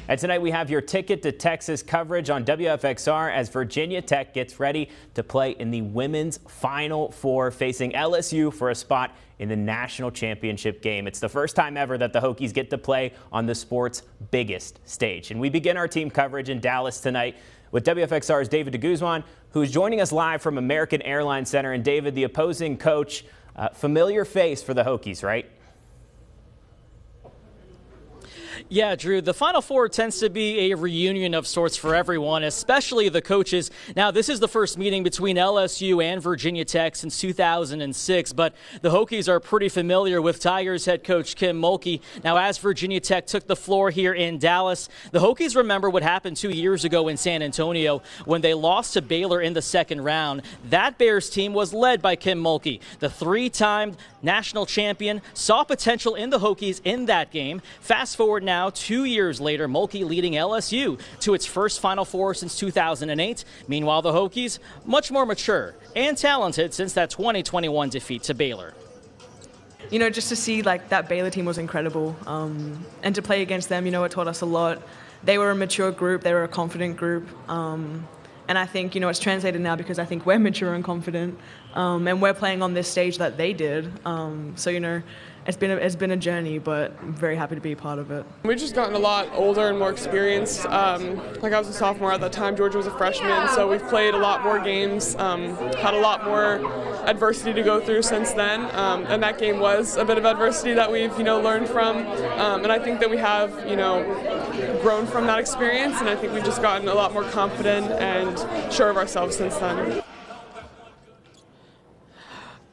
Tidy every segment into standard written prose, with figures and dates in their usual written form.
And tonight we have your ticket to Texas coverage on WFXR as Virginia Tech gets ready to play in the women's Final Four, facing LSU for a spot in the national championship game. It's the first time ever that the Hokies get to play on the sport's biggest stage. And we begin our team coverage in Dallas tonight with WFXR's David DeGuzman, who's joining us live from American Airlines Center. And David, the opposing coach, familiar face for the Hokies, right? Yeah, Drew, the Final Four tends to be a reunion of sorts for everyone, especially the coaches. Now, this is the first meeting between LSU and Virginia Tech since 2006, but the Hokies are pretty familiar with Tigers head coach Kim Mulkey. Now, as Virginia Tech took the floor here in Dallas, the Hokies remember what happened 2 years ago in San Antonio when they lost to Baylor in the second round. That Bears team was led by Kim Mulkey. The three-time national champion saw potential in the Hokies in that game. Fast forward now, 2 years later, Mulkey leading LSU to its first Final Four since 2008. Meanwhile, the Hokies, much more mature and talented since that 2021 defeat to Baylor. You know, just to see like that Baylor team was incredible, and to play against them, you know, it taught us a lot. They were a mature group, they were a confident group, and I think, you know, it's translated now because I think we're mature and confident, and we're playing on this stage that they did. So, you know, it's been a journey, but I'm very happy to be a part of it. We've just gotten a lot older and more experienced. Like I was a sophomore at that time, Georgia was a freshman, so we've played a lot more games, had a lot more adversity to go through since then, and that game was a bit of adversity that we've, you know, learned from, and I think that we have, you know, grown from that experience, and I think we've just gotten a lot more confident and sure of ourselves since then.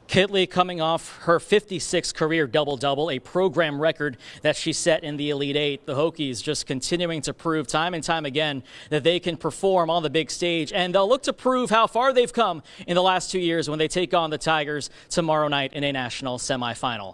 Kitley coming off her 56th career double-double, a program record that she set in the Elite Eight. The Hokies just continuing to prove time and time again that they can perform on the big stage, and they'll look to prove how far they've come in the last 2 years when they take on the Tigers tomorrow night in a national semifinal.